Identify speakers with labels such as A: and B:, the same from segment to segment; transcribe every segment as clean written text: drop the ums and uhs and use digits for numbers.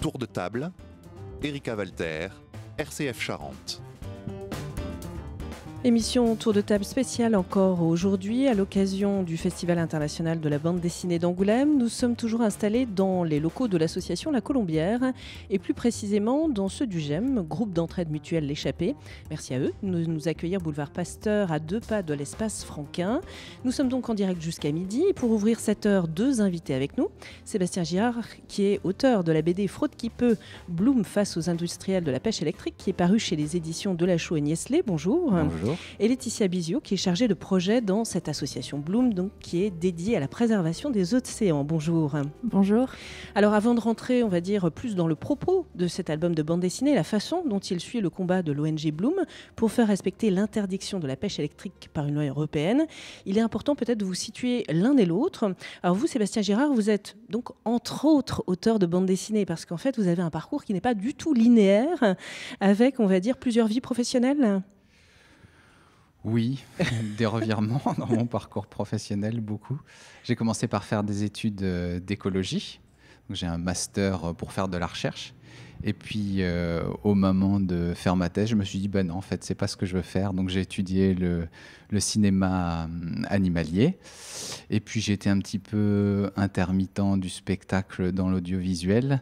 A: Tour de table, Erika Walter, RCF Charente.
B: Émission Tour de table spéciale encore aujourd'hui à l'occasion du Festival international de la bande dessinée d'Angoulême. Nous sommes toujours installés dans les locaux de l'association La Colombière et plus précisément dans ceux du GEM, groupe d'entraide mutuelle L'Échappée. Merci à eux de nous accueillir boulevard Pasteur à 2 pas de l'espace Franquin. Nous sommes donc en direct jusqu'à midi et pour ouvrir cette heure, 2 invités avec nous. Sébastien Girard qui est auteur de la BD Fraude qui peut, Bloom face aux industriels de la pêche électrique qui est paru chez les éditions Delachaux et Niestlé. Bonjour.
C: Bonjour.
B: Et Laetitia Bizio, qui est chargée de projet dans cette association Bloom, donc, qui est dédiée à la préservation des océans. Bonjour.
D: Bonjour.
B: Alors avant de rentrer, on va dire, plus dans le propos de cet album de bande dessinée, la façon dont il suit le combat de l'ONG Bloom pour faire respecter l'interdiction de la pêche électrique par une loi européenne, il est important peut-être de vous situer l'un et l'autre. Alors vous, Sébastien Girard, vous êtes donc entre autres auteur de bande dessinée, parce qu'en fait, vous avez un parcours qui n'est pas du tout linéaire, avec, on va dire, plusieurs vies professionnelles.
C: Oui, des revirements dans mon parcours professionnel, beaucoup. J'ai commencé par faire des études d'écologie. Donc, j'ai un master pour faire de la recherche. Et puis, au moment de faire ma thèse, je me suis dit, non, en fait, c'est pas ce que je veux faire. Donc, j'ai étudié le cinéma animalier. Et puis, j'ai été un petit peu intermittent du spectacle dans l'audiovisuel.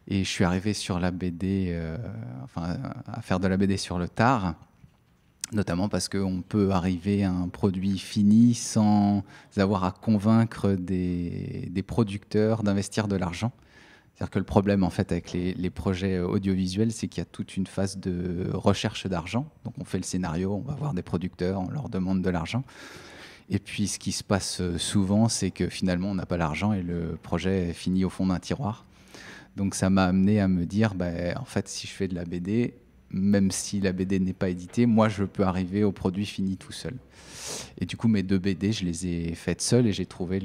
C: Et je suis arrivé sur la BD, à faire de la BD sur le tard. Notamment parce qu'on peut arriver à un produit fini sans avoir à convaincre des producteurs d'investir de l'argent. C'est-à-dire que le problème en fait avec les projets audiovisuels, c'est qu'il y a toute une phase de recherche d'argent. Donc on fait le scénario, on va voir des producteurs, on leur demande de l'argent. Et puis ce qui se passe souvent, c'est que finalement on n'a pas l'argent et le projet est fini au fond d'un tiroir. Donc ça m'a amené à me dire, en fait si je fais de la BD, même si la BD n'est pas éditée, moi je peux arriver au produit fini tout seul. Et du coup mes 2 BD, je les ai faites seul et j'ai trouvé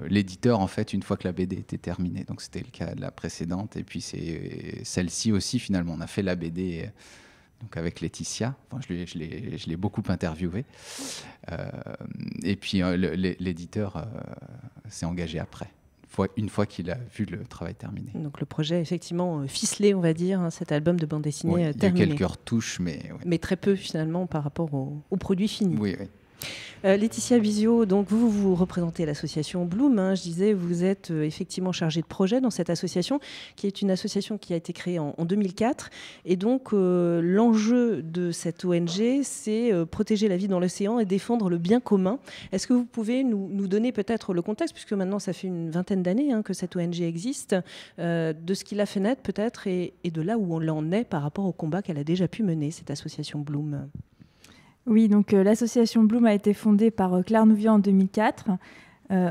C: l'éditeur en fait une fois que la BD était terminée. Donc c'était le cas de la précédente et puis c'est celle-ci aussi finalement. On a fait la BD donc avec Laetitia, je l'ai beaucoup interviewée. Et puis l'éditeur s'est engagé après. Une fois qu'il a vu le travail terminé.
B: Donc le projet effectivement ficelé, on va dire, cet album de bande dessinée terminé.
C: Il y a quelques retouches,
B: mais très peu finalement par rapport au produit fini.
C: Oui.
B: Laetitia Bizio, donc vous représentez l'association Bloom. Je disais, vous êtes effectivement chargée de projet dans cette association, qui est une association qui a été créée en 2004. Et donc, l'enjeu de cette ONG, c'est protéger la vie dans l'océan et défendre le bien commun. Est-ce que vous pouvez nous donner peut-être le contexte, puisque maintenant, ça fait une vingtaine d'années que cette ONG existe, de ce qui l'a fait naître peut-être et de là où on en est par rapport au combat qu'elle a déjà pu mener, cette association Bloom?
D: Oui, donc l'association Bloom a été fondée par Claire Nouvian en 2004.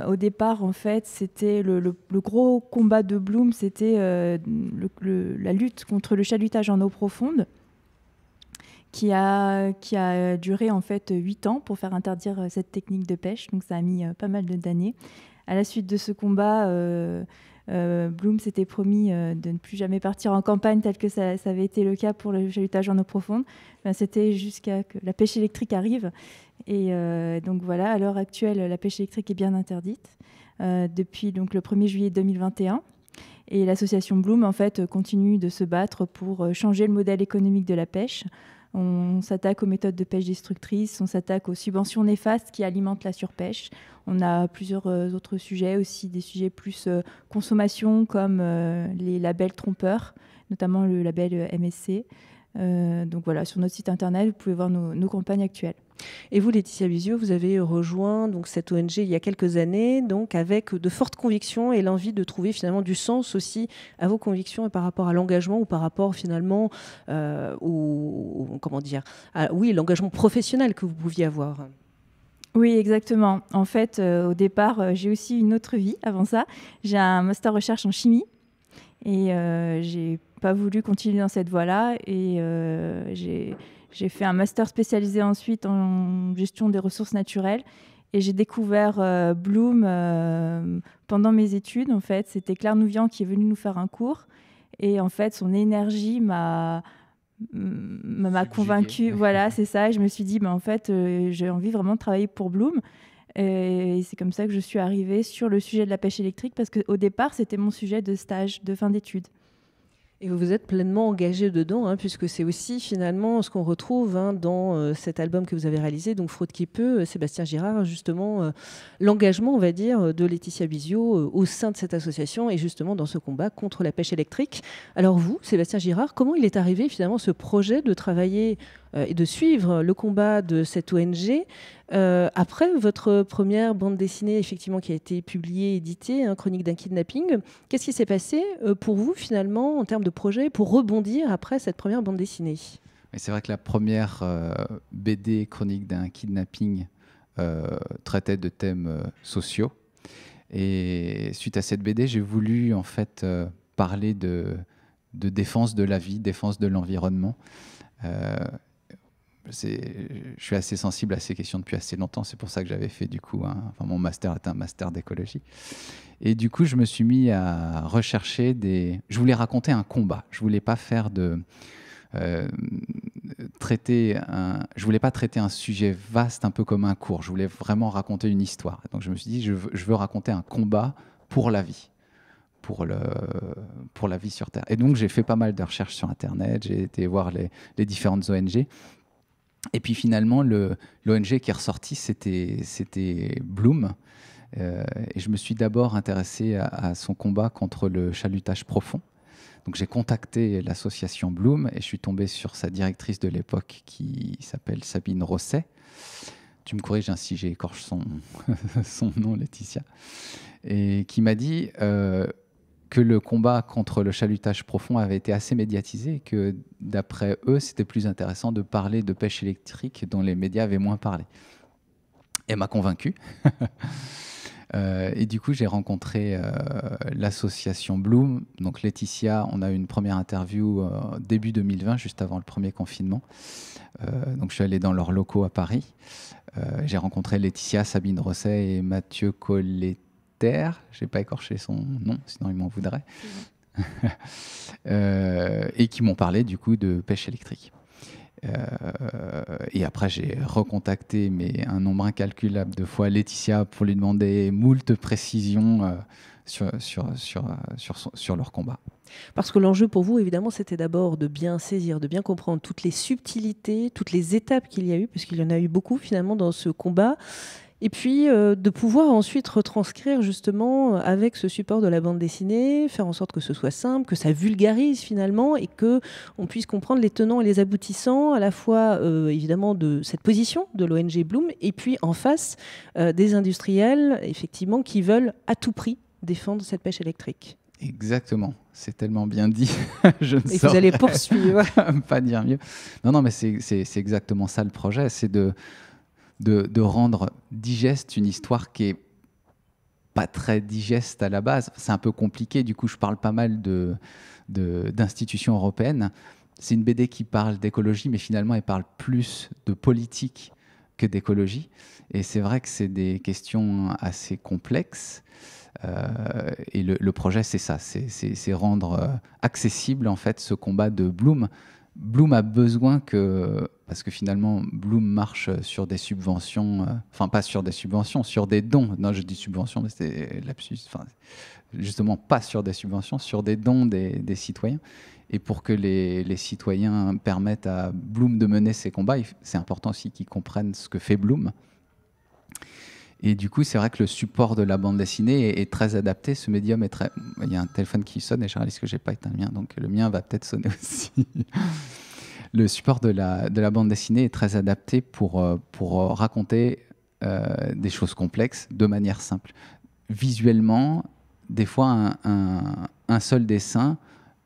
D: Au départ, en fait, c'était le gros combat de Bloom, c'était la lutte contre le chalutage en eau profonde, qui a duré en fait 8 ans pour faire interdire cette technique de pêche. Donc ça a mis pas mal d'années. À la suite de ce combat, Bloom s'était promis de ne plus jamais partir en campagne tel que ça avait été le cas pour le chalutage en eau profonde. C'était jusqu'à que la pêche électrique arrive. Et donc voilà, à l'heure actuelle, la pêche électrique est bien interdite depuis donc, le 1er juillet 2021. Et l'association Bloom en fait, continue de se battre pour changer le modèle économique de la pêche. On s'attaque aux méthodes de pêche destructrices, on s'attaque aux subventions néfastes qui alimentent la surpêche. On a plusieurs autres sujets aussi, des sujets plus consommation comme les labels trompeurs, notamment le label MSC. Donc voilà, sur notre site internet, vous pouvez voir nos campagnes actuelles.
B: Et vous, Laetitia Bizio, vous avez rejoint donc, cette ONG il y a quelques années, donc avec de fortes convictions et l'envie de trouver finalement du sens aussi à vos convictions et par rapport à l'engagement ou par rapport finalement l'engagement professionnel que vous pouviez avoir.
D: Oui, exactement. En fait, au départ, j'ai aussi une autre vie avant ça. J'ai un master recherche en chimie et j'ai pas voulu continuer dans cette voie-là et j'ai fait un master spécialisé ensuite en gestion des ressources naturelles et j'ai découvert Bloom pendant mes études. En fait, c'était Claire Nouvian qui est venue nous faire un cours et en fait, son énergie m'a convaincue. Voilà, c'est ça. Et je me suis dit, en fait, j'ai envie vraiment de travailler pour Bloom. Et c'est comme ça que je suis arrivée sur le sujet de la pêche électrique parce qu'au départ, c'était mon sujet de stage de fin d'études.
B: Et vous vous êtes pleinement engagé dedans, hein, puisque c'est aussi finalement ce qu'on retrouve dans cet album que vous avez réalisé, donc Fraude qui peut, Sébastien Girard, justement l'engagement, on va dire, de Laetitia Bizio au sein de cette association et justement dans ce combat contre la pêche électrique. Alors vous, Sébastien Girard, comment il est arrivé finalement ce projet de travailler et de suivre le combat de cette ONG après votre première bande dessinée effectivement qui a été publiée, éditée, Chronique d'un kidnapping? Qu'est-ce qui s'est passé pour vous finalement en termes de projet pour rebondir après cette première bande dessinée?
C: Et c'est vrai que la première BD Chronique d'un kidnapping traitait de thèmes sociaux. Et suite à cette BD, j'ai voulu en fait parler de défense de la vie, défense de l'environnement. Je suis assez sensible à ces questions depuis assez longtemps. C'est pour ça que j'avais fait du coup, mon master était un master d'écologie. Et du coup, je me suis mis à rechercher Je voulais raconter un combat. Je voulais pas faire je voulais pas traiter un sujet vaste, un peu comme un cours. Je voulais vraiment raconter une histoire. Donc je me suis dit, je veux raconter un combat pour la vie. Pour la vie sur Terre. Et donc, j'ai fait pas mal de recherches sur Internet, j'ai été voir les différentes ONG. Et puis finalement, l'ONG qui est ressortie, c'était Bloom. Et je me suis d'abord intéressé à son combat contre le chalutage profond. Donc j'ai contacté l'association Bloom et je suis tombé sur sa directrice de l'époque qui s'appelle Sabine Rosset. Tu me corriges si j'écorche son nom, Laetitia. Et qui m'a dit que le combat contre le chalutage profond avait été assez médiatisé et que, d'après eux, c'était plus intéressant de parler de pêche électrique dont les médias avaient moins parlé. Elle m'a convaincu. Et du coup, j'ai rencontré l'association Bloom. Donc Laetitia, on a eu une première interview début 2020, juste avant le premier confinement. Donc je suis allé dans leurs locaux à Paris. J'ai rencontré Laetitia, Sabine Rosset et Mathieu Collet. Je n'ai pas écorché son nom, sinon il m'en voudrait. Et qui m'ont parlé du coup de pêche électrique. Et après, j'ai recontacté un nombre incalculable de fois Laetitia pour lui demander moult précisions sur leur combat.
B: Parce que l'enjeu pour vous, évidemment, c'était d'abord de bien saisir, de bien comprendre toutes les subtilités, toutes les étapes qu'il y a eu, puisqu'il y en a eu beaucoup finalement dans ce combat. Et puis de pouvoir ensuite retranscrire justement avec ce support de la bande dessinée, faire en sorte que ce soit simple, que ça vulgarise finalement et qu'on puisse comprendre les tenants et les aboutissants à la fois évidemment de cette position de l'ONG Bloom et puis en face des industriels effectivement qui veulent à tout prix défendre cette pêche électrique.
C: Exactement, c'est tellement bien dit.
B: Et vous allez poursuivre.
C: Pas dire mieux. Non, mais c'est exactement ça le projet, c'est de rendre digeste une histoire qui est pas très digeste à la base. C'est un peu compliqué, du coup je parle pas mal d'institutions européennes. C'est une BD qui parle d'écologie, mais finalement elle parle plus de politique que d'écologie. Et c'est vrai que c'est des questions assez complexes. Et le projet, c'est ça, c'est rendre accessible en fait ce combat de Bloom. Bloom a besoin parce que finalement Bloom marche sur des subventions, enfin pas sur des subventions, sur des dons. Non, je dis subventions, mais c'est lapsus. Enfin, justement pas sur des subventions, sur des dons des citoyens. Et pour que les citoyens permettent à Bloom de mener ses combats, c'est important aussi qu'ils comprennent ce que fait Bloom. Et du coup, c'est vrai que le support de la bande dessinée est très adapté. Ce médium est très... Il y a un téléphone qui sonne et je réalise que je n'ai pas éteint le mien, donc le mien va peut-être sonner aussi. Le support de la bande dessinée est très adapté pour raconter des choses complexes de manière simple. Visuellement, des fois, un seul dessin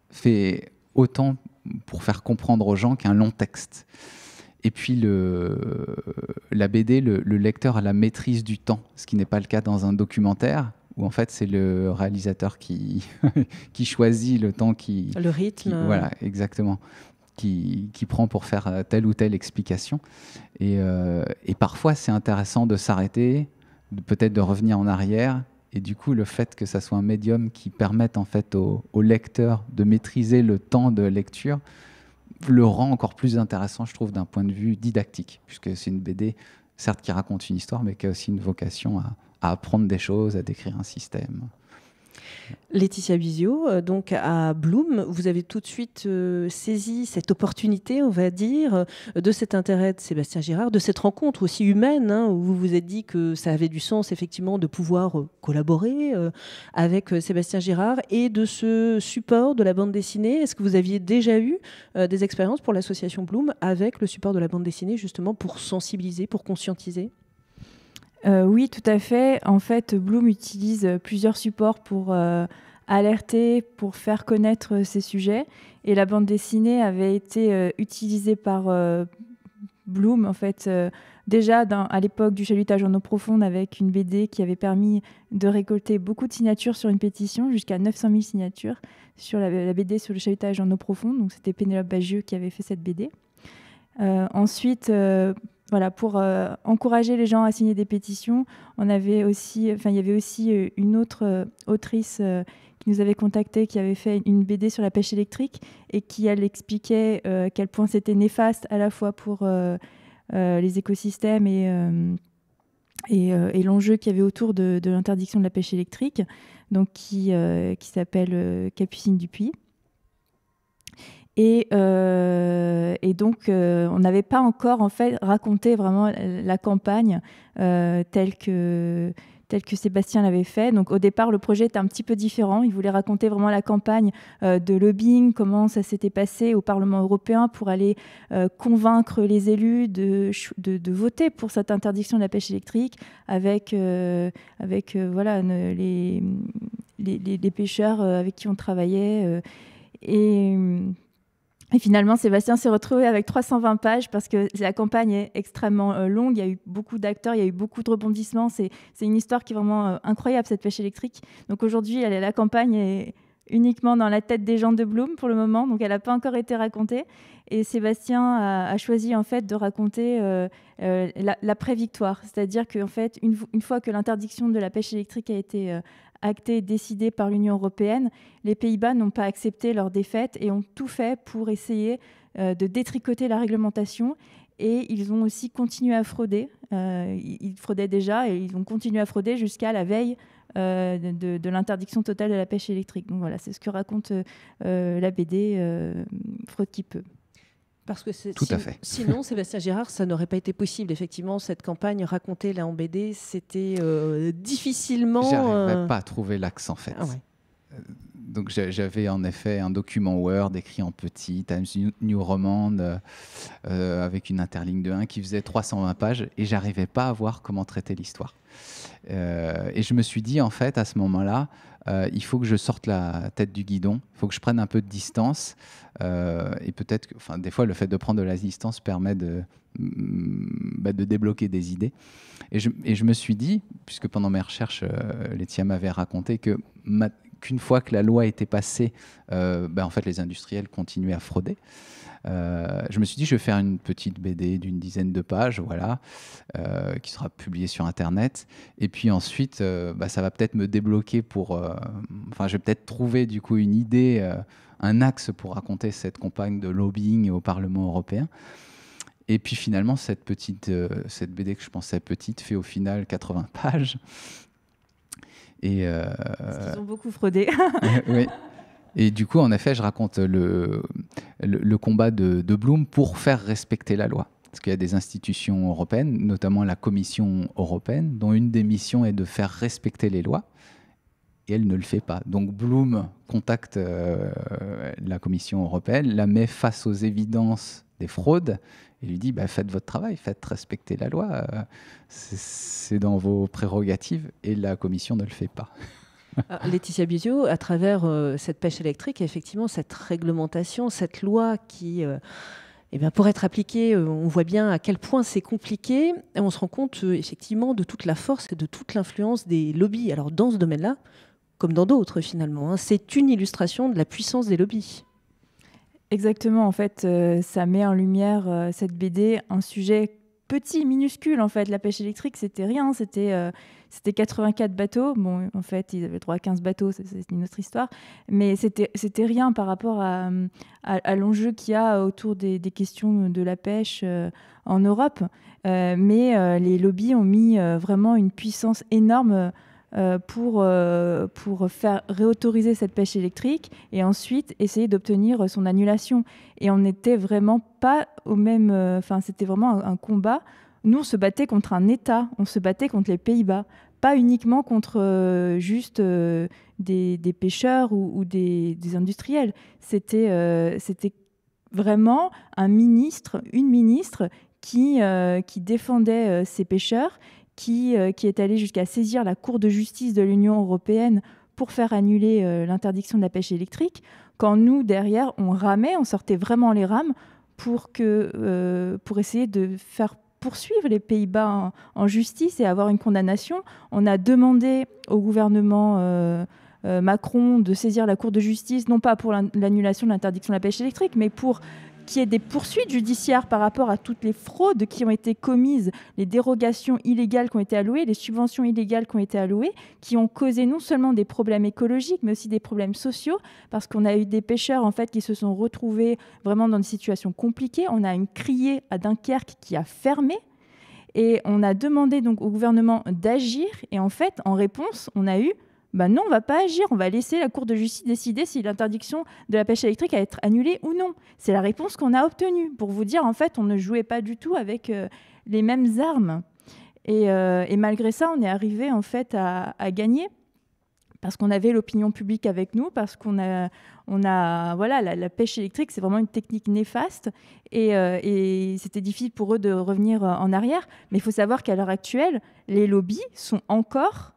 C: fait autant pour faire comprendre aux gens qu'un long texte. Et puis la BD, le lecteur a la maîtrise du temps, ce qui n'est pas le cas dans un documentaire, où en fait c'est le réalisateur qui choisit le temps
B: le rythme.
C: Voilà, exactement. Qui prend pour faire telle ou telle explication. Et parfois c'est intéressant de s'arrêter, peut-être de revenir en arrière. Et du coup, le fait que ça soit un médium qui permette en fait au lecteur de maîtriser le temps de lecture le rend encore plus intéressant, je trouve, d'un point de vue didactique, puisque c'est une BD, certes, qui raconte une histoire, mais qui a aussi une vocation à apprendre des choses, à décrire un système.
B: Laetitia Bizio, donc à Bloom, vous avez tout de suite saisi cette opportunité, on va dire, de cet intérêt de Sébastien Girard, de cette rencontre aussi humaine, où vous vous êtes dit que ça avait du sens effectivement de pouvoir collaborer avec Sébastien Girard et de ce support de la bande dessinée. Est-ce que vous aviez déjà eu des expériences pour l'association Bloom avec le support de la bande dessinée, justement pour sensibiliser, pour conscientiser ?
D: Oui, tout à fait. En fait, Bloom utilise plusieurs supports pour alerter, pour faire connaître ces sujets. Et la bande dessinée avait été utilisée par Bloom, en fait, déjà à l'époque du chalutage en eau profonde, avec une BD qui avait permis de récolter beaucoup de signatures sur une pétition, jusqu'à 900 000 signatures sur la BD sur le chalutage en eau profonde. Donc, c'était Pénélope Bagieux qui avait fait cette BD. Ensuite, voilà, pour encourager les gens à signer des pétitions, il y avait aussi une autre autrice qui nous avait contacté, qui avait fait une BD sur la pêche électrique et qui, elle, expliquait à quel point c'était néfaste à la fois pour les écosystèmes et l'enjeu qu'il y avait autour de l'interdiction de la pêche électrique, donc qui s'appelle Capucine Dupuis. Et donc, on n'avait pas encore en fait raconté vraiment la campagne telle que Sébastien l'avait fait. Donc, au départ, le projet était un petit peu différent. Il voulait raconter vraiment la campagne de lobbying, comment ça s'était passé au Parlement européen pour aller convaincre les élus de voter pour cette interdiction de la pêche électrique avec voilà, les pêcheurs avec qui on travaillait. Et finalement, Sébastien s'est retrouvé avec 320 pages parce que la campagne est extrêmement longue. Il y a eu beaucoup d'acteurs, il y a eu beaucoup de rebondissements. C'est une histoire qui est vraiment incroyable, cette pêche électrique. Donc aujourd'hui, la campagne est uniquement dans la tête des gens de Bloom pour le moment. Donc elle n'a pas encore été racontée. Et Sébastien a choisi en fait de raconter l'après-victoire. C'est-à-dire qu'en fait, une fois que l'interdiction de la pêche électrique a été actée et décidée par l'Union européenne, les Pays-Bas n'ont pas accepté leur défaite et ont tout fait pour essayer de détricoter la réglementation. Et ils ont aussi continué à frauder. Ils fraudaient déjà et ils ont continué à frauder jusqu'à la veille de l'interdiction totale de la pêche électrique. Donc voilà, c'est ce que raconte la BD Fraude qui peut.
B: Parce que
C: Tout à fait.
B: Sinon, Sébastien Girard, ça n'aurait pas été possible. Effectivement, cette campagne racontée là en BD, c'était difficilement...
C: J'arrivais pas à trouver l'axe, en fait.
B: Ah ouais.
C: Donc j'avais en effet un document Word écrit en petit, Times New Roman, avec une interligne de 1 qui faisait 320 pages, et j'arrivais pas à voir comment traiter l'histoire. Et je me suis dit, en fait, à ce moment-là, il faut que je sorte la tête du guidon, il faut que je prenne un peu de distance, et peut-être que, enfin, des fois, le fait de prendre de la distance permet de débloquer des idées. Et je me suis dit, puisque pendant mes recherches, Laetitia m'avait raconté qu'une fois que la loi était passée, en fait, les industriels continuaient à frauder. Je me suis dit, je vais faire une petite BD d'une dizaine de pages, voilà, qui sera publiée sur Internet. Et puis ensuite, ça va peut-être me débloquer je vais peut-être trouver du coup une idée, un axe pour raconter cette campagne de lobbying au Parlement européen. Et puis finalement, cette BD que je pensais petite fait au final 80 pages.
D: Parce qu'ils ont beaucoup fraudé.
C: Oui. Et du coup, en effet, je raconte le combat de Bloom pour faire respecter la loi. Parce qu'il y a des institutions européennes, notamment la Commission européenne, dont une des missions est de faire respecter les lois. Et elle ne le fait pas. Donc Bloom contacte la Commission européenne, la met face aux évidences des fraudes et lui dit faites votre travail, faites respecter la loi. C'est dans vos prérogatives. Et la Commission ne le fait pas.
B: Laetitia Bizio, à travers cette pêche électrique, effectivement, cette réglementation, cette loi qui, pour être appliquée, on voit bien à quel point c'est compliqué. Et on se rend compte, effectivement, de toute la force et de toute l'influence des lobbies. Alors, dans ce domaine-là, comme dans d'autres, finalement, c'est une illustration de la puissance des lobbies.
D: Exactement. En fait, ça met en lumière, cette BD, un sujet petit, minuscule, en fait. La pêche électrique, c'était rien. C'était 84 bateaux. Bon, en fait, ils avaient le droit à 15 bateaux, c'est une autre histoire. Mais c'était rien par rapport à l'enjeu qu'il y a autour des questions de la pêche en Europe. Mais les lobbies ont mis vraiment une puissance énorme pour faire réautoriser cette pêche électrique et ensuite essayer d'obtenir son annulation. Et on n'était vraiment pas au même... c'était vraiment un combat. Nous, on se battait contre un État, on se battait contre les Pays-Bas, pas uniquement contre juste des pêcheurs ou des industriels. C'était vraiment une ministre qui défendait ces pêcheurs, qui est allée jusqu'à saisir la Cour de justice de l'Union européenne pour faire annuler l'interdiction de la pêche électrique, quand nous, derrière, on ramait, on sortait vraiment les rames pour essayer de faire poursuivre les Pays-Bas en justice et avoir une condamnation. On a demandé au gouvernement Macron de saisir la Cour de justice, non pas pour l'annulation de l'interdiction de la pêche électrique, mais pour qu'il y ait des poursuites judiciaires par rapport à toutes les fraudes qui ont été commises, les dérogations illégales qui ont été allouées, les subventions illégales qui ont été allouées, qui ont causé non seulement des problèmes écologiques, mais aussi des problèmes sociaux, parce qu'on a eu des pêcheurs en fait, qui se sont retrouvés vraiment dans des situations compliquées. On a une criée à Dunkerque qui a fermé, et on a demandé donc au gouvernement d'agir, et en fait, en réponse, on a eu non, on ne va pas agir, on va laisser la Cour de justice décider si l'interdiction de la pêche électrique va être annulée ou non. C'est la réponse qu'on a obtenue. Pour vous dire, en fait, on ne jouait pas du tout avec les mêmes armes. Et malgré ça, on est arrivé en fait à gagner parce qu'on avait l'opinion publique avec nous, parce qu'on a voilà, la pêche électrique, c'est vraiment une technique néfaste et c'était difficile pour eux de revenir en arrière. Mais il faut savoir qu'à l'heure actuelle, les lobbies sont encore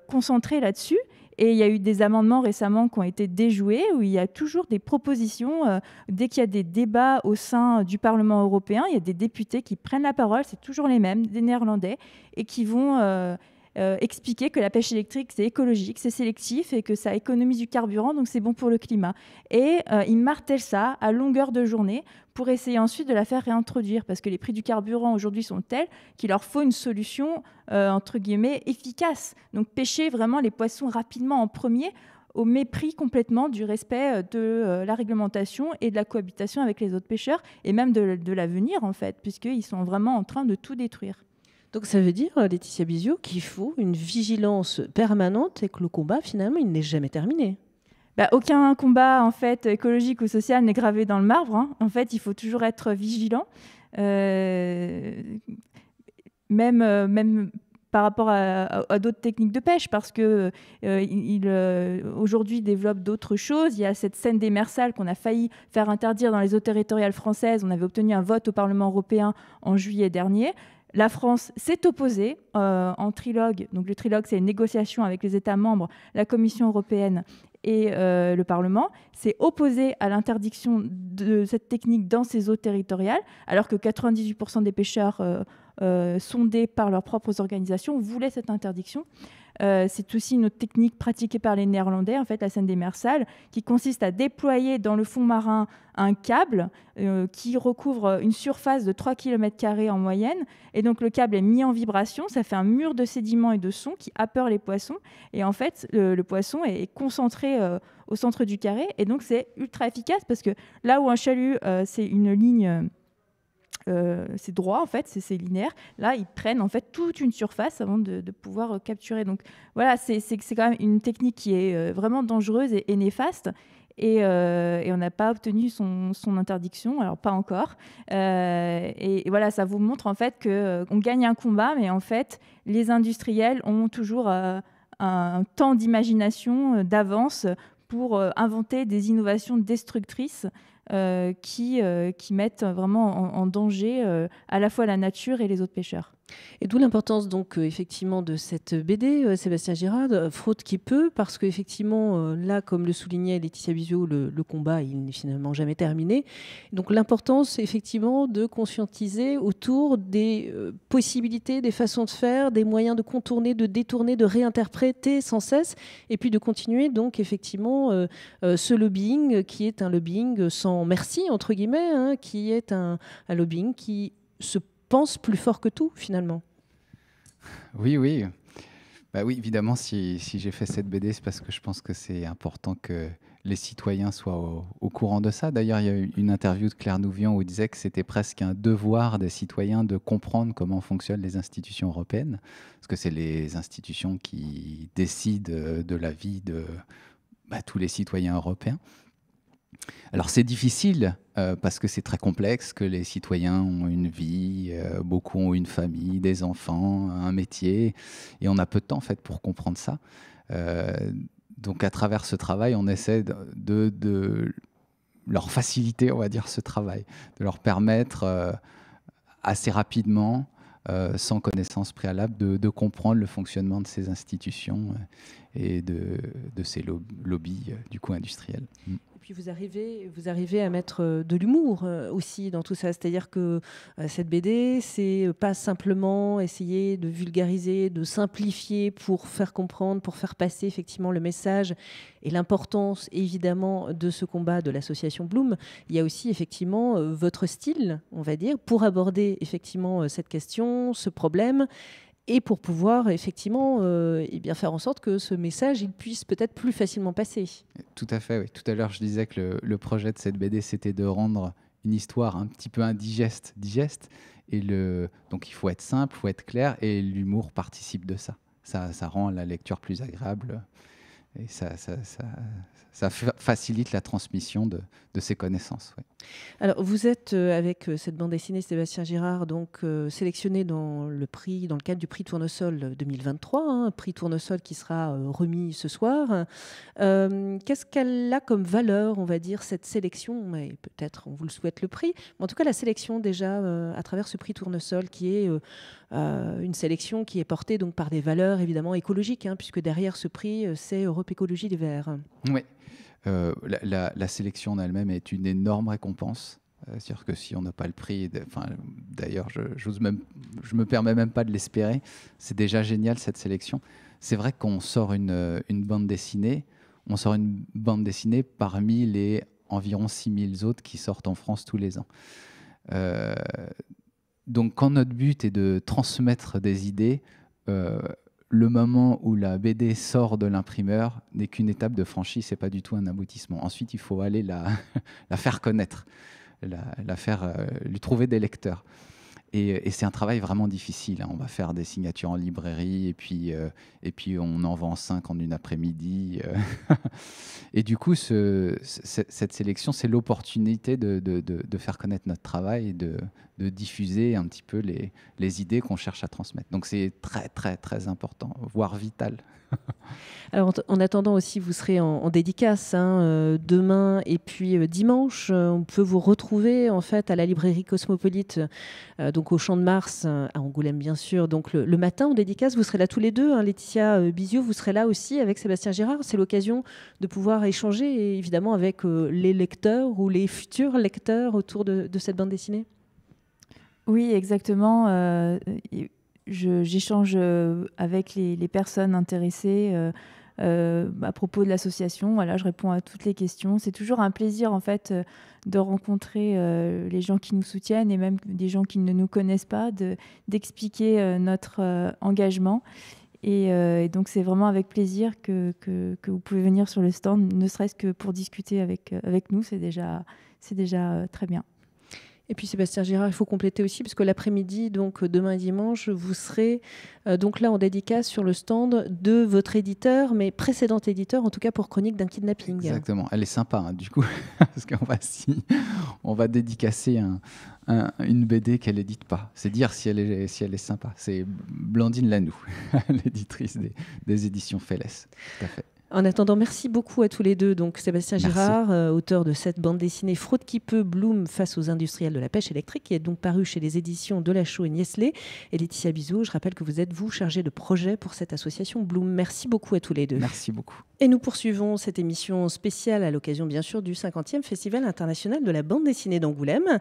D: concentrés là-dessus. Et il y a eu des amendements récemment qui ont été déjoués, où il y a toujours des propositions. Dès qu'il y a des débats au sein du Parlement européen, il y a des députés qui prennent la parole, c'est toujours les mêmes, des Néerlandais, et qui vont expliquer que la pêche électrique, c'est écologique, c'est sélectif, et que ça économise du carburant, donc c'est bon pour le climat. Et ils martèlent ça à longueur de journée pour essayer ensuite de la faire réintroduire, parce que les prix du carburant aujourd'hui sont tels qu'il leur faut une solution, entre guillemets, efficace. Donc pêcher vraiment les poissons rapidement en premier, au mépris complètement du respect de la réglementation et de la cohabitation avec les autres pêcheurs, et même de l'avenir, en fait, puisqu'ils sont vraiment en train de tout détruire.
B: Donc ça veut dire, Laetitia Bizio, qu'il faut une vigilance permanente et que le combat, finalement, il n'est jamais terminé.
D: Aucun combat en fait, écologique ou social n'est gravé dans le marbre. Hein. En fait, il faut toujours être vigilant. Même par rapport à d'autres techniques de pêche, parce que aujourd'hui ils développent d'autres choses. Il y a cette scène démersale qu'on a failli faire interdire dans les eaux territoriales françaises. On avait obtenu un vote au Parlement européen en juillet dernier. La France s'est opposée en trilogue. Donc le trilogue, c'est une négociation avec les États membres, la Commission européenne et le Parlement, s'est opposé à l'interdiction de cette technique dans ces eaux territoriales, alors que 98% des pêcheurs sondés par leurs propres organisations voulaient cette interdiction. C'est aussi une autre technique pratiquée par les Néerlandais, en fait, la scène démersale, qui consiste à déployer dans le fond marin un câble qui recouvre une surface de 3 km² en moyenne. Et donc, le câble est mis en vibration, ça fait un mur de sédiments et de sons qui apeurent les poissons. Et en fait, le poisson est concentré au centre du carré. Et donc, c'est ultra efficace parce que là où un chalut, c'est une ligne... c'est droit en fait, c'est linéaire. Là, ils prennent en fait toute une surface avant de pouvoir capturer. Donc voilà, c'est quand même une technique qui est vraiment dangereuse et néfaste. Et on n'a pas obtenu son interdiction, alors pas encore. Et voilà, ça vous montre en fait qu'on gagne un combat, mais en fait, les industriels ont toujours un temps d'imagination d'avance pour inventer des innovations destructrices qui mettent vraiment en danger à la fois la nature et les autres pêcheurs.
B: Et d'où l'importance donc effectivement de cette BD, Sébastien Girard, Fraude qui peut, parce qu'effectivement là, comme le soulignait Laetitia Bizio, le combat il n'est finalement jamais terminé. Donc l'importance effectivement de conscientiser autour des possibilités, des façons de faire, des moyens de contourner, de détourner, de réinterpréter sans cesse, et puis de continuer donc effectivement ce lobbying qui est un lobbying sans merci entre guillemets, hein, qui est un lobbying qui se pense plus fort que tout, finalement.
C: Oui. Oui, évidemment, si j'ai fait cette BD, c'est parce que je pense que c'est important que les citoyens soient au courant de ça. D'ailleurs, il y a eu une interview de Claire Nouvian où il disait que c'était presque un devoir des citoyens de comprendre comment fonctionnent les institutions européennes, parce que c'est les institutions qui décident de la vie de tous les citoyens européens. Alors c'est difficile parce que c'est très complexe, que les citoyens ont une vie, beaucoup ont une famille, des enfants, un métier, et on a peu de temps en fait pour comprendre ça. Donc à travers ce travail, on essaie de leur faciliter, on va dire, ce travail, de leur permettre assez rapidement, sans connaissance préalable, de comprendre le fonctionnement de ces institutions et de ces lobbies du coup industriels.
B: Et puis vous arrivez à mettre de l'humour aussi dans tout ça. C'est-à-dire que cette BD, c'est pas simplement essayer de vulgariser, de simplifier pour faire comprendre, pour faire passer effectivement le message et l'importance évidemment de ce combat de l'association Bloom. Il y a aussi effectivement votre style, on va dire, pour aborder effectivement cette question, ce problème. Et pour pouvoir effectivement faire en sorte que ce message il puisse peut-être plus facilement passer.
C: Tout à fait, oui. Tout à l'heure, je disais que le projet de cette BD, c'était de rendre une histoire un petit peu digeste. Et donc il faut être simple, il faut être clair, et l'humour participe de ça. Ça rend la lecture plus agréable et ça facilite la transmission de ces connaissances. Ouais.
B: Alors, vous êtes, avec cette bande dessinée, Sébastien Girard, donc sélectionné dans le cadre du prix Tournesol 2023, prix Tournesol qui sera remis ce soir. Qu'est-ce qu'elle a comme valeur, on va dire, cette sélection? Et peut-être, on vous le souhaite, le prix. Mais en tout cas, la sélection déjà à travers ce prix Tournesol, qui est une sélection qui est portée donc, par des valeurs évidemment écologiques, puisque derrière ce prix, c'est Europe Écologie Les Verts.
C: Oui. La sélection en elle-même est une énorme récompense. C'est-à-dire que si on n'a pas le prix, d'ailleurs, je me permets même pas de l'espérer. C'est déjà génial cette sélection. C'est vrai qu'on sort une bande dessinée. On sort une bande dessinée parmi les environ 6000 autres qui sortent en France tous les ans. Donc, quand notre but est de transmettre des idées, le moment où la BD sort de l'imprimeur n'est qu'une étape de franchie, c'est pas du tout un aboutissement. Ensuite, il faut aller la faire connaître, la faire, lui trouver des lecteurs. Et c'est un travail vraiment difficile. On va faire des signatures en librairie et puis on en vend 5 en une après-midi. Et du coup, cette sélection, c'est l'opportunité de faire connaître notre travail et de diffuser un petit peu les idées qu'on cherche à transmettre. Donc c'est très, très, très important, voire vital.
B: Alors, en attendant aussi, vous serez en dédicace demain et puis dimanche. On peut vous retrouver en fait à la librairie Cosmopolite, donc au Champ de Mars, à Angoulême bien sûr. Donc le matin en dédicace, vous serez là tous les deux. Laetitia Biziou, vous serez là aussi avec Sébastien Girard. C'est l'occasion de pouvoir échanger évidemment avec les lecteurs ou les futurs lecteurs autour de cette bande dessinée.
D: Oui, exactement. J'échange avec les personnes intéressées à propos de l'association. Voilà, je réponds à toutes les questions. C'est toujours un plaisir en fait de rencontrer les gens qui nous soutiennent et même des gens qui ne nous connaissent pas, d'expliquer notre engagement. Et donc c'est vraiment avec plaisir que vous pouvez venir sur le stand, ne serait-ce que pour discuter avec nous. C'est déjà très bien.
B: Et puis Sébastien Girard, il faut compléter aussi, parce que l'après-midi, donc demain et dimanche, vous serez donc là en dédicace sur le stand de votre éditeur, mais précédent éditeur, en tout cas pour Chronique d'un kidnapping.
C: Exactement, elle est sympa du coup, parce qu'on va dédicacer une BD qu'elle n'édite pas. C'est dire si elle est sympa. C'est Blandine Lanoux, l'éditrice des éditions Félès. Tout à fait.
B: En attendant, merci beaucoup à tous les deux. Donc Sébastien Girard, auteur de cette bande dessinée Fraude qui peut, Bloom face aux industriels de la pêche électrique, qui est donc paru chez les éditions Delachaux et Niesley. Et Laetitia Biziou, je rappelle que vous êtes, vous, chargée de projet pour cette association Bloom. Merci beaucoup à tous les deux.
C: Merci beaucoup.
B: Et nous poursuivons cette émission spéciale à l'occasion, bien sûr, du 50e Festival international de la bande dessinée d'Angoulême.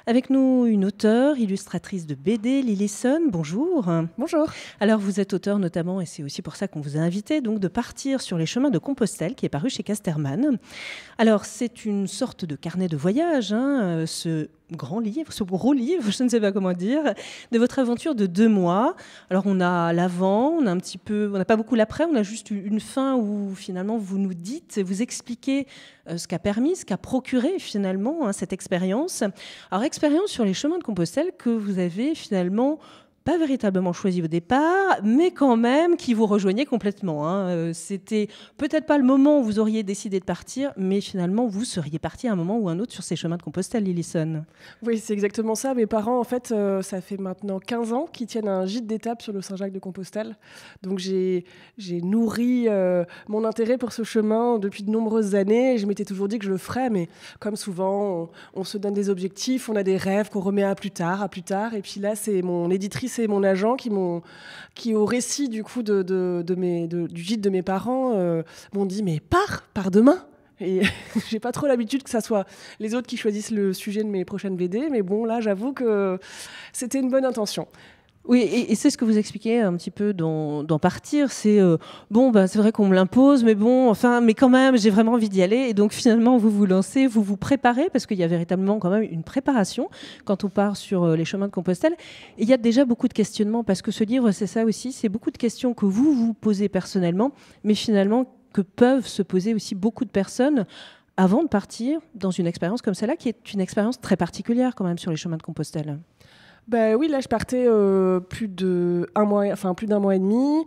B: Avec nous, une auteure, illustratrice de BD, Lily Sun. Bonjour.
E: Bonjour.
B: Alors, vous êtes auteure notamment, et c'est aussi pour ça qu'on vous a invité, donc de partir sur les chemins de Compostelle, qui est paru chez Casterman. Alors, c'est une sorte de carnet de voyage, ce grand livre, ce gros livre, je ne sais pas comment dire, de votre aventure de 2 mois. Alors on a l'avant, on n'a pas beaucoup l'après, on a juste une fin où finalement vous nous dites, vous expliquez ce qu'a permis, ce qu'a procuré finalement cette expérience. Alors expérience sur les chemins de Compostelle que vous avez finalement pas véritablement choisi au départ, mais quand même qui vous rejoignait complètement. C'était peut-être pas le moment où vous auriez décidé de partir, mais finalement, vous seriez parti à un moment ou un autre sur ces chemins de Compostelle, Lillison.
E: Oui, c'est exactement ça. Mes parents, en fait, ça fait maintenant 15 ans qu'ils tiennent un gîte d'étape sur le Saint-Jacques de Compostelle. Donc, j'ai nourri mon intérêt pour ce chemin depuis de nombreuses années. Je m'étais toujours dit que je le ferais, mais comme souvent, on se donne des objectifs, on a des rêves qu'on remet à plus tard. Et puis là, c'est mon éditrice et mon agent qui au récit du coup du gîte de mes parents m'ont dit mais pars demain. Et j'ai pas trop l'habitude que ça soit les autres qui choisissent le sujet de mes prochaines BD, mais bon là j'avoue que c'était une bonne intention.
B: Oui, et c'est ce que vous expliquez un petit peu dans Partir. C'est c'est vrai qu'on me l'impose, mais quand même, j'ai vraiment envie d'y aller. Et donc finalement, vous vous lancez, vous vous préparez, parce qu'il y a véritablement quand même une préparation quand on part sur les chemins de Compostelle. Et il y a déjà beaucoup de questionnements, parce que ce livre, c'est ça aussi, c'est beaucoup de questions que vous vous posez personnellement, mais finalement que peuvent se poser aussi beaucoup de personnes avant de partir dans une expérience comme celle-là, qui est une expérience très particulière quand même sur les chemins de Compostelle.
E: Oui, là je partais plus d'un mois et demi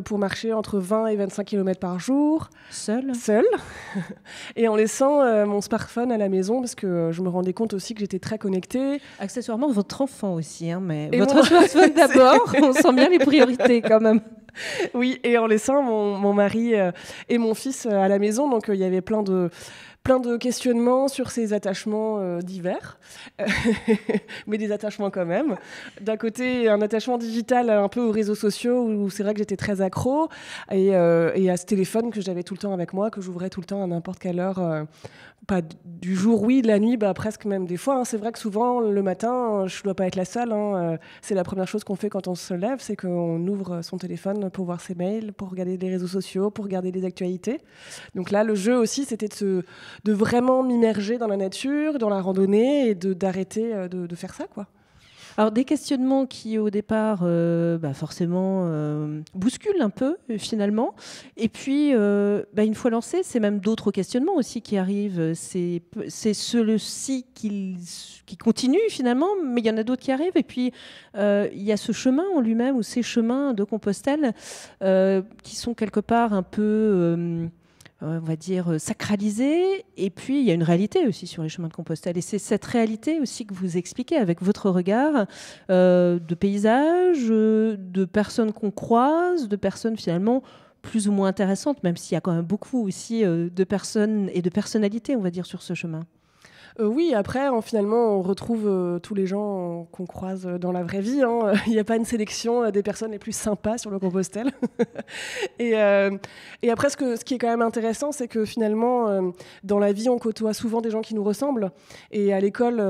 E: pour marcher entre 20 et 25 km par jour.
B: Seule
E: et en laissant mon smartphone à la maison parce que je me rendais compte aussi que j'étais très connectée.
B: Accessoirement votre enfant aussi, mais et votre smartphone d'abord, on sent bien les priorités quand même.
E: Oui, et en laissant mon mari et mon fils à la maison, donc il y avait plein de questionnements sur ces attachements divers, mais des attachements quand même. D'un côté, un attachement digital un peu aux réseaux sociaux, où c'est vrai que j'étais très accro, et à ce téléphone que j'avais tout le temps avec moi, que j'ouvrais tout le temps à n'importe quelle heure, pas du jour, oui, de la nuit, presque même des fois. C'est vrai que souvent, le matin, je ne dois pas être la seule. C'est la première chose qu'on fait quand on se lève, c'est qu'on ouvre son téléphone pour voir ses mails, pour regarder les réseaux sociaux, pour regarder les actualités. Donc là, le jeu aussi, c'était de vraiment m'immerger dans la nature, dans la randonnée, et d'arrêter de faire ça, quoi.
B: Alors des questionnements qui au départ forcément bousculent un peu finalement, et puis une fois lancé, c'est même d'autres questionnements aussi qui arrivent, c'est ceux-ci qui continuent finalement, mais il y en a d'autres qui arrivent, et puis il y a ce chemin en lui-même, ou ces chemins de Compostelle qui sont quelque part un peu on va dire sacralisé, et puis il y a une réalité aussi sur les chemins de Compostelle, et c'est cette réalité aussi que vous expliquez avec votre regard de paysages, de personnes qu'on croise, de personnes finalement plus ou moins intéressantes, même s'il y a quand même beaucoup aussi de personnes et de personnalités, on va dire, sur ce chemin.
E: Oui, après, finalement, on retrouve tous les gens qu'on croise dans la vraie vie. Il n'y a pas une sélection des personnes les plus sympas sur le Compostelle. et après, ce qui est quand même intéressant, c'est que finalement, dans la vie, on côtoie souvent des gens qui nous ressemblent. Et à l'école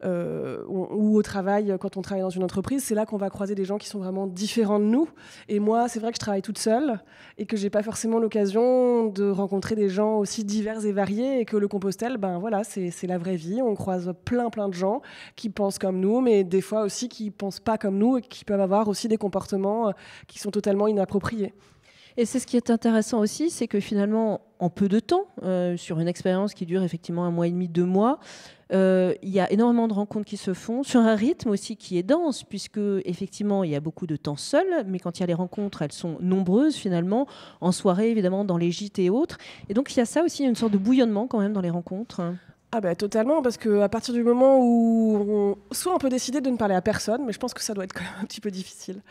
E: ou au travail, quand on travaille dans une entreprise, c'est là qu'on va croiser des gens qui sont vraiment différents de nous. Et moi, c'est vrai que je travaille toute seule et que je n'ai pas forcément l'occasion de rencontrer des gens aussi divers et variés, et que le Compostelle, c'est la vraie vie. On croise plein de gens qui pensent comme nous, mais des fois aussi qui pensent pas comme nous, et qui peuvent avoir aussi des comportements qui sont totalement inappropriés.
B: Et c'est ce qui est intéressant aussi, c'est que finalement, en peu de temps, sur une expérience qui dure effectivement 1 mois et demi, 2 mois, il y a énormément de rencontres qui se font, sur un rythme aussi qui est dense, puisque effectivement, il y a beaucoup de temps seul, mais quand il y a les rencontres, elles sont nombreuses finalement, en soirée évidemment, dans les gîtes et autres. Et donc, il y a ça aussi, une sorte de bouillonnement quand même dans les rencontres.
E: Totalement, parce qu'à partir du moment où soit on peut décider de ne parler à personne, mais je pense que ça doit être quand même un petit peu difficile.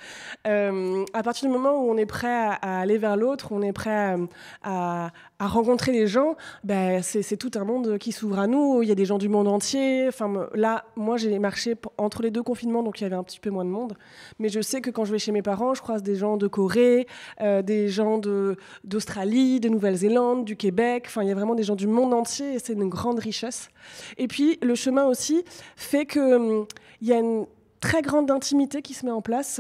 E: À partir du moment où on est prêt à aller vers l'autre, on est prêt à rencontrer les gens, c'est tout un monde qui s'ouvre à nous. Il y a des gens du monde entier. Enfin, là, moi, j'ai marché entre les 2 confinements, donc il y avait un petit peu moins de monde. Mais je sais que quand je vais chez mes parents, je croise des gens de Corée, des gens d'Australie, de Nouvelle-Zélande, du Québec. Enfin, il y a vraiment des gens du monde entier, et c'est une grande richesse. Et puis, le chemin aussi fait qu'il y a une très grande intimité qui se met en place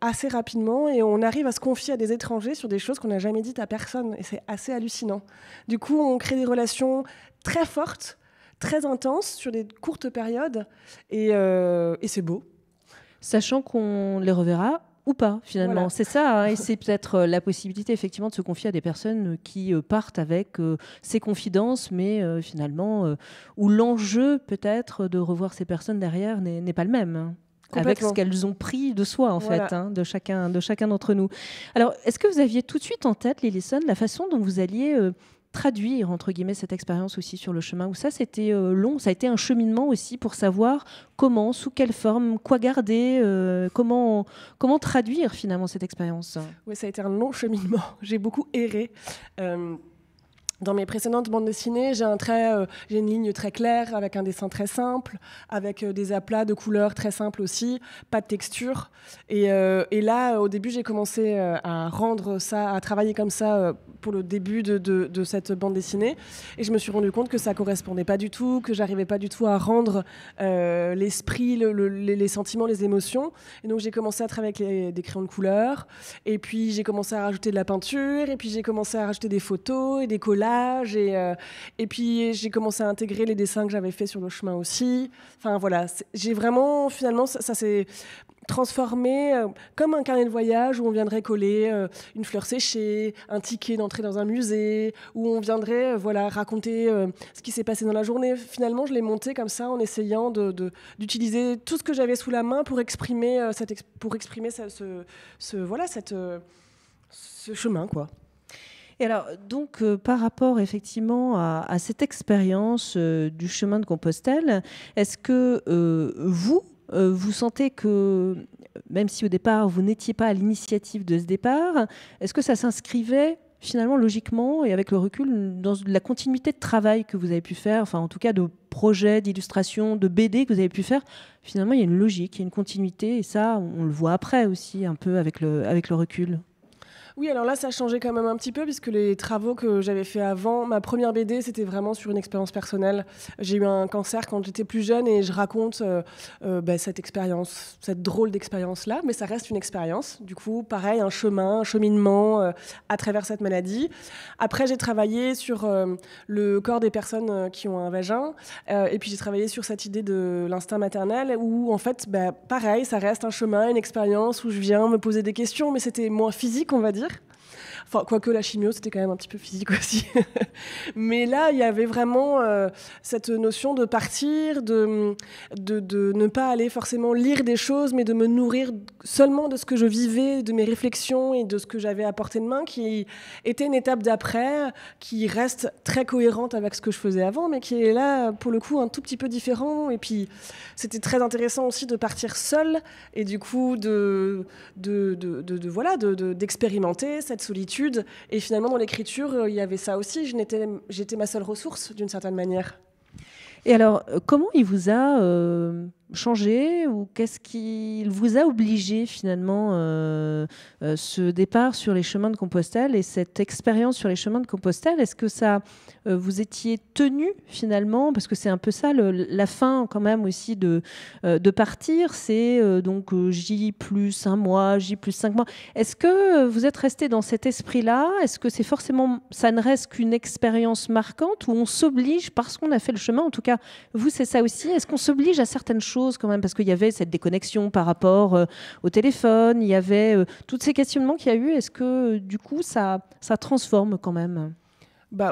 E: assez rapidement, et on arrive à se confier à des étrangers sur des choses qu'on n'a jamais dites à personne, et c'est assez hallucinant. Du coup, on crée des relations très fortes, très intenses sur des courtes périodes, et c'est beau.
B: Sachant qu'on les reverra ou pas, finalement.
E: Voilà.
B: C'est ça, hein, et c'est peut-être la possibilité, effectivement, de se confier à des personnes qui partent avec ces confidences, mais finalement, où l'enjeu, peut-être, de revoir ces personnes derrière n'est pas le même, hein, avec ce qu'elles ont pris de soi, en
E: Voilà.
B: fait, hein, de chacun d'entre nous. Alors, est-ce que vous aviez tout de suite en tête, Lillison, la façon dont vous alliez traduire, entre guillemets, cette expérience aussi sur le chemin, où ça, c'était long, ça a été un cheminement aussi pour savoir comment, sous quelle forme, quoi garder, comment traduire finalement cette expérience.
E: Oui, ça a été un long cheminement. J'ai beaucoup erré. Dans mes précédentes bandes dessinées, j'ai une ligne très claire, avec un dessin très simple, avec des aplats de couleurs très simples aussi, pas de texture. Et là, au début, j'ai commencé à rendre ça, à travailler comme ça pour le début de cette bande dessinée. Et je me suis rendu compte que ça correspondait pas du tout, que j'arrivais pas du tout à rendre l'esprit, les sentiments, les émotions. Et donc, j'ai commencé à travailler avec des crayons de couleur. Et puis, j'ai commencé à rajouter de la peinture. Et puis, j'ai commencé à rajouter des photos et des collages. Et puis j'ai commencé à intégrer les dessins que j'avais faits sur le chemin aussi. Enfin voilà, j'ai vraiment, finalement, ça s'est transformé comme un carnet de voyage où on viendrait coller une fleur séchée, un ticket d'entrée dans un musée, où on viendrait raconter ce qui s'est passé dans la journée. Finalement, je l'ai monté comme ça en essayant d'utiliser tout ce que j'avais sous la main pour exprimer ce chemin, quoi.
B: Et alors, donc, par rapport effectivement à cette expérience du chemin de Compostelle, est-ce que vous sentez que, même si au départ vous n'étiez pas à l'initiative de ce départ, est-ce que ça s'inscrivait finalement logiquement et avec le recul dans la continuité de travail que vous avez pu faire, enfin en tout cas de projets, d'illustrations, de BD que vous avez pu faire? Finalement, il y a une logique, il y a une continuité, et ça, on le voit après aussi un peu avec le recul.
E: Oui, alors là, ça a changé quand même un petit peu, puisque les travaux que j'avais fait avant, ma première BD, c'était vraiment sur une expérience personnelle. J'ai eu un cancer quand j'étais plus jeune, et je raconte cette expérience, cette drôle d'expérience-là, mais ça reste une expérience. Du coup, pareil, un cheminement à travers cette maladie. Après, j'ai travaillé sur le corps des personnes qui ont un vagin, et puis j'ai travaillé sur cette idée de l'instinct maternel, où en fait, pareil, ça reste un chemin, une expérience où je viens me poser des questions, mais c'était moins physique, on va dire. Enfin, quoique la chimio, c'était quand même un petit peu physique aussi. Mais là, il y avait vraiment cette notion de partir, de ne pas aller forcément lire des choses, mais de me nourrir seulement de ce que je vivais, de mes réflexions et de ce que j'avais à portée de main, qui était une étape d'après, qui reste très cohérente avec ce que je faisais avant, mais qui est là, pour le coup, un tout petit peu différent. Et puis, c'était très intéressant aussi de partir seule, et du coup, d'expérimenter cette solitude. Et finalement, dans l'écriture, il y avait ça aussi. J'étais ma seule ressource, d'une certaine manière.
B: Et alors, comment il vous a changé, ou qu'est-ce qui vous a obligé finalement ce départ sur les chemins de Compostelle et cette expérience sur les chemins de Compostelle? Est-ce que ça vous étiez tenu finalement, parce que c'est un peu ça la fin quand même aussi de partir, c'est donc J plus un mois, J plus 5 mois. Est-ce que vous êtes resté dans cet esprit-là? Est-ce que c'est forcément, ça ne reste qu'une expérience marquante, où on s'oblige parce qu'on a fait le chemin? En tout cas, vous, c'est ça aussi. Est-ce qu'on s'oblige à certaines choses quand même, parce qu'il y avait cette déconnexion par rapport au téléphone, il y avait tous ces questionnements qu'il y a eu? Est-ce que du coup ça transforme quand même?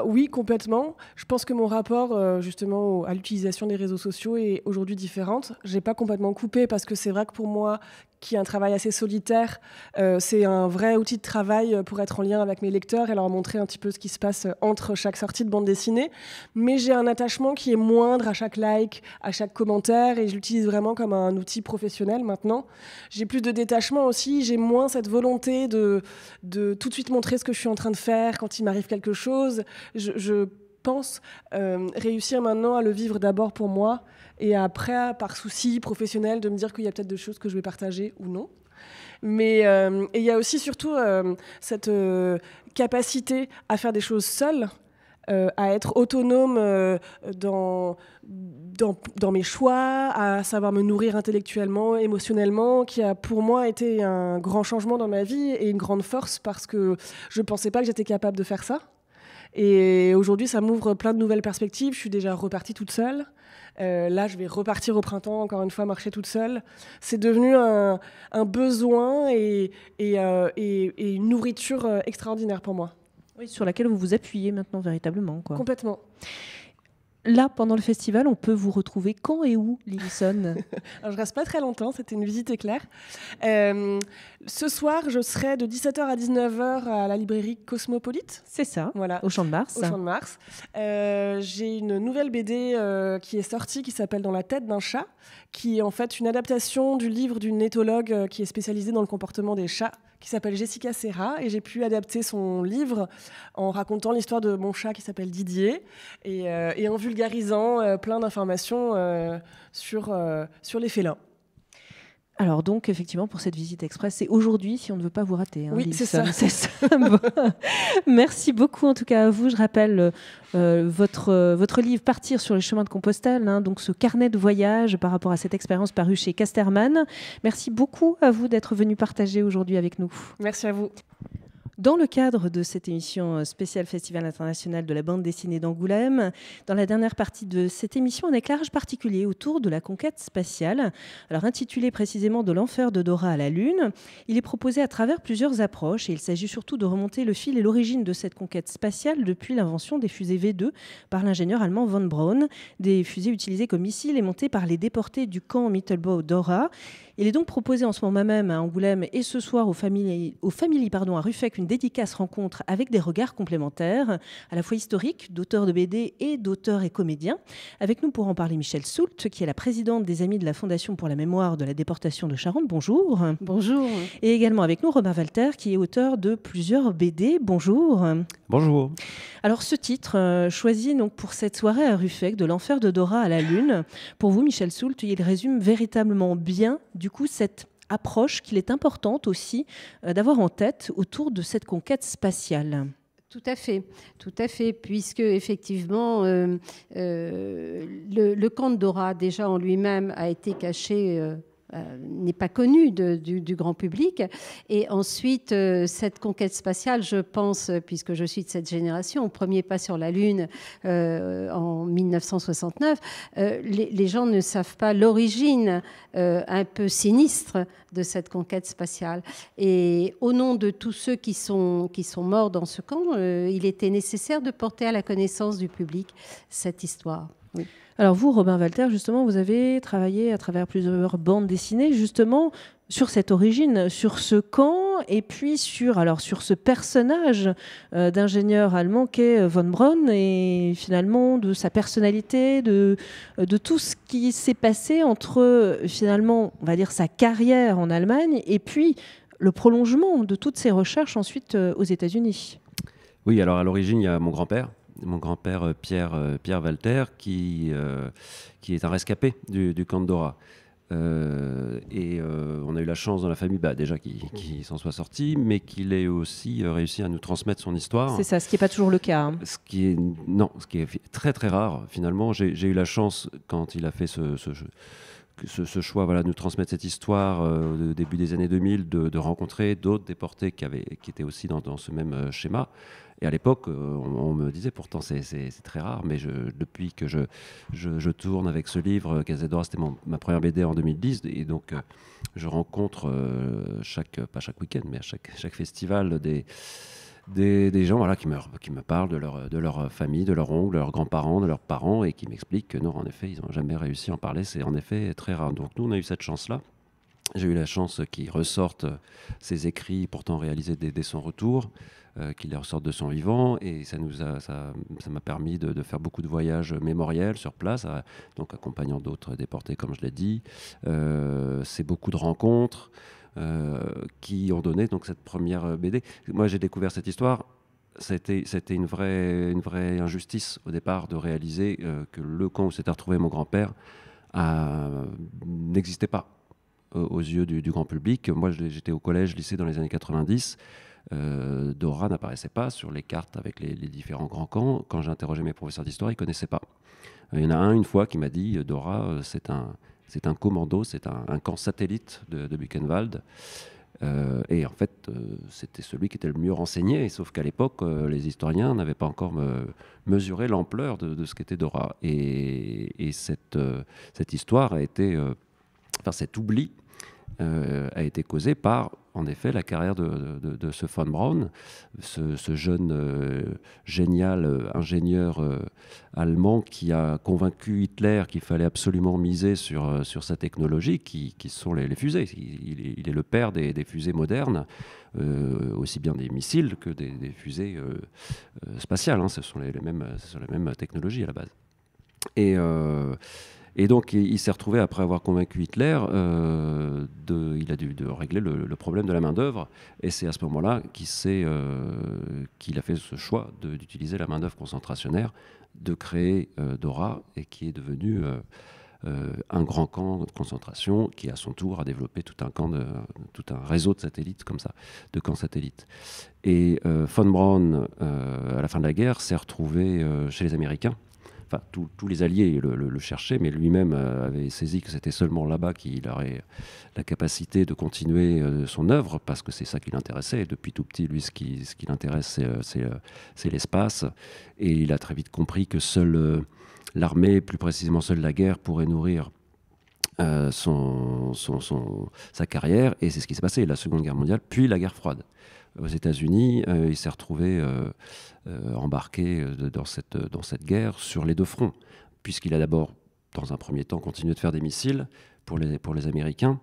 E: Oui, complètement. Je pense que mon rapport justement à l'utilisation des réseaux sociaux est aujourd'hui différente. Je n'ai pas complètement coupé, parce que c'est vrai que pour moi, qui ai un travail assez solitaire, c'est un vrai outil de travail pour être en lien avec mes lecteurs et leur montrer un petit peu ce qui se passe entre chaque sortie de bande dessinée. Mais j'ai un attachement qui est moindre à chaque like, à chaque commentaire, et je l'utilise vraiment comme un outil professionnel maintenant. J'ai plus de détachement aussi, j'ai moins cette volonté de tout de suite montrer ce que je suis en train de faire quand il m'arrive quelque chose. Je pense réussir maintenant à le vivre d'abord pour moi, et après, par souci professionnel, de me dire qu'il y a peut-être des choses que je vais partager ou non. Mais il y a aussi surtout cette capacité à faire des choses seule, à être autonome dans mes choix, à savoir me nourrir intellectuellement, émotionnellement, qui a pour moi été un grand changement dans ma vie et une grande force, parce que je ne pensais pas que j'étais capable de faire ça. Et aujourd'hui, ça m'ouvre plein de nouvelles perspectives. Je suis déjà repartie toute seule. Là, je vais repartir au printemps, encore une fois, marcher toute seule. C'est devenu un besoin et une nourriture extraordinaire pour moi.
B: Oui, sur laquelle vous vous appuyez maintenant véritablement, quoi.
E: Complètement.
B: Là, pendant le festival, on peut vous retrouver quand et où, Lillison?
E: Alors, je reste pas très longtemps, c'était une visite éclair. Ce soir, je serai de 17h à 19h à la librairie Cosmopolite.
B: C'est ça,
E: voilà,
B: au Champ de Mars.
E: Au Champ de Mars. J'ai une nouvelle BD qui est sortie, qui s'appelle Dans la tête d'un chat, qui est en fait une adaptation du livre d'une éthologue qui est spécialisée dans le comportement des chats, qui s'appelle Jessica Serra, et j'ai pu adapter son livre en racontant l'histoire de mon chat qui s'appelle Didier, et en vulgarisant plein d'informations sur les félins.
B: Alors donc, effectivement, pour cette visite express, c'est aujourd'hui, si on ne veut pas vous rater. Hein,
E: oui, c'est ça.
B: Bon. Merci beaucoup, en tout cas, à vous. Je rappelle votre livre « Partir sur les chemins de Compostelle », hein, donc ce carnet de voyage par rapport à cette expérience parue chez Casterman. Merci beaucoup à vous d'être venu partager aujourd'hui avec nous.
E: Merci à vous.
B: Dans le cadre de cette émission spéciale Festival international de la bande dessinée d'Angoulême, dans la dernière partie de cette émission, un éclairage particulier autour de la conquête spatiale. Alors intitulé précisément de l'enfer de Dora à la Lune, il est proposé à travers plusieurs approches et il s'agit surtout de remonter le fil et l'origine de cette conquête spatiale depuis l'invention des fusées V2 par l'ingénieur allemand von Braun, des fusées utilisées comme missiles et montées par les déportés du camp Mittelbau-Dora. Il est donc proposé en ce moment même à Angoulême et ce soir aux familles à Ruffec une dédicace rencontre avec des regards complémentaires, à la fois historiques, d'auteurs de BD et d'auteurs et comédiens. Avec nous pour en parler, Michèle Soult, qui est la présidente des Amis de la Fondation pour la mémoire de la déportation de Charente. Bonjour.
F: Bonjour.
B: Et également avec nous, Robin Walter, qui est auteur de plusieurs BD. Bonjour.
G: Bonjour.
B: Alors ce titre, choisi donc pour cette soirée à Ruffec, de l'enfer de Dora à la Lune, pour vous, Michèle Soult, il résume véritablement bien, du coup, cette approche qu'il est importante aussi d'avoir en tête autour de cette conquête spatiale.
F: Tout à fait, puisque effectivement, le camp de Dora, déjà en lui-même, a été caché, n'est pas connu du grand public. Et ensuite, cette conquête spatiale, je pense, puisque je suis de cette génération, au premier pas sur la Lune en 1969, les gens ne savent pas l'origine un peu sinistre de cette conquête spatiale. Et au nom de tous ceux qui sont morts dans ce camp, il était nécessaire de porter à la connaissance du public cette histoire. Oui.
B: Alors vous, Robin Walter, justement, vous avez travaillé à travers plusieurs bandes dessinées, justement, sur cette origine, sur ce camp, et puis sur ce personnage d'ingénieur allemand qu'est von Braun, et finalement de sa personnalité, de tout ce qui s'est passé entre, finalement, on va dire, sa carrière en Allemagne, et puis le prolongement de toutes ses recherches ensuite aux États-Unis.
G: Oui, alors à l'origine, il y a mon grand-père Pierre Walter, qui est un rescapé du camp de Dora. On a eu la chance dans la famille, déjà qu'il s'en soit sorti, mais qu'il ait aussi réussi à nous transmettre son histoire.
B: C'est ça, ce qui n'est pas toujours le cas. Hein.
G: Ce qui est très très rare finalement. J'ai eu la chance, quand il a fait ce choix, voilà, de nous transmettre cette histoire au début des années 2000, de rencontrer d'autres déportés qui étaient aussi dans ce même schéma. Et à l'époque, on me disait, pourtant c'est très rare, mais depuis que je tourne avec ce livre, Casadora, c'était ma première BD en 2010, et donc je rencontre pas chaque week-end, mais à chaque festival des gens, voilà, qui me parlent de leur famille, de leurs oncles, de leurs grands-parents, de leurs parents, et qui m'expliquent que non, en effet, ils n'ont jamais réussi à en parler. C'est en effet très rare. Donc nous, on a eu cette chance-là. J'ai eu la chance qu'ils ressortent ces écrits pourtant réalisés dès son retour, qu'il les ressorte de son vivant, et ça m'a permis de faire beaucoup de voyages mémoriels sur place, donc accompagnant d'autres déportés, comme je l'ai dit. C'est beaucoup de rencontres qui ont donné donc cette première BD. Moi, j'ai découvert cette histoire. C'était une vraie injustice au départ de réaliser que le camp où s'était retrouvé mon grand-père n'existait pas aux yeux du grand public. Moi, j'étais au collège, lycée dans les années 90. Dora n'apparaissait pas sur les cartes avec les différents grands camps. Quand j'ai interrogé mes professeurs d'histoire, ils ne connaissaient pas. Il y en a un, une fois, qui m'a dit Dora, c'est un commando, c'est un camp satellite de Buchenwald. Et en fait, c'était celui qui était le mieux renseigné, sauf qu'à l'époque, les historiens n'avaient pas encore mesuré l'ampleur de ce qu'était Dora. Et cette histoire a été, cet oubli a été causé par, en effet, la carrière de ce von Braun, ce jeune génial ingénieur allemand qui a convaincu Hitler qu'il fallait absolument miser sur sa technologie, qui sont les fusées. Il est le père des fusées modernes, aussi bien des missiles que des fusées spatiales. Hein. Ce sont les mêmes technologies à la base. Et donc, il s'est retrouvé, après avoir convaincu Hitler, il a dû régler le problème de la main-d'œuvre. Et c'est à ce moment-là qu'il a fait ce choix d'utiliser la main-d'œuvre concentrationnaire, de créer Dora, et qui est devenu un grand camp de concentration qui, à son tour, a développé tout un réseau de satellites comme ça, de camps satellites. Et von Braun, à la fin de la guerre, s'est retrouvé chez les Américains. Enfin, tous les alliés le cherchaient, mais lui-même avait saisi que c'était seulement là-bas qu'il aurait la capacité de continuer son œuvre, parce que c'est ça qui l'intéressait. Et depuis tout petit, lui, ce qui l'intéresse, c'est l'espace. Et il a très vite compris que seule l'armée, plus précisément seule la guerre, pourrait nourrir sa carrière. Et c'est ce qui s'est passé, la Seconde Guerre mondiale, puis la guerre froide. Aux États-Unis, il s'est retrouvé embarqué dans cette guerre sur les deux fronts, puisqu'il a d'abord, dans un premier temps, continué de faire des missiles pour les Américains.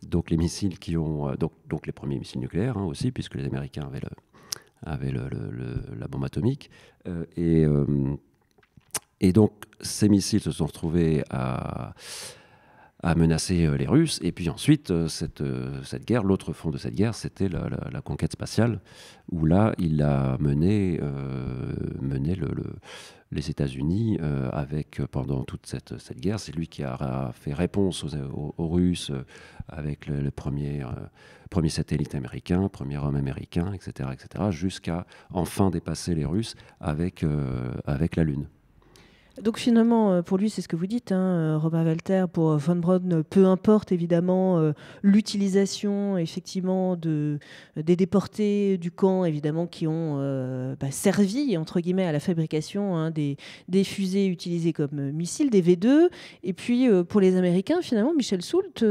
G: Donc les missiles qui ont donc les premiers missiles nucléaires aussi, puisque les Américains avaient la bombe atomique. Et donc ces missiles se sont retrouvés à menacer les Russes. Et puis ensuite, cette guerre, l'autre front de cette guerre, c'était la conquête spatiale, où là, il a mené les États-Unis pendant toute cette guerre. C'est lui qui a fait réponse aux Russes avec le premier satellite américain, premier homme américain, etc., jusqu'à enfin dépasser les Russes avec la Lune.
B: Donc finalement, pour lui, c'est ce que vous dites, hein, Robin Walter, pour von Braun, peu importe évidemment l'utilisation effectivement des déportés du camp, évidemment, qui ont servi, entre guillemets, à la fabrication des fusées utilisées comme missiles, des V2. Et puis pour les Américains, finalement, Michel Soult,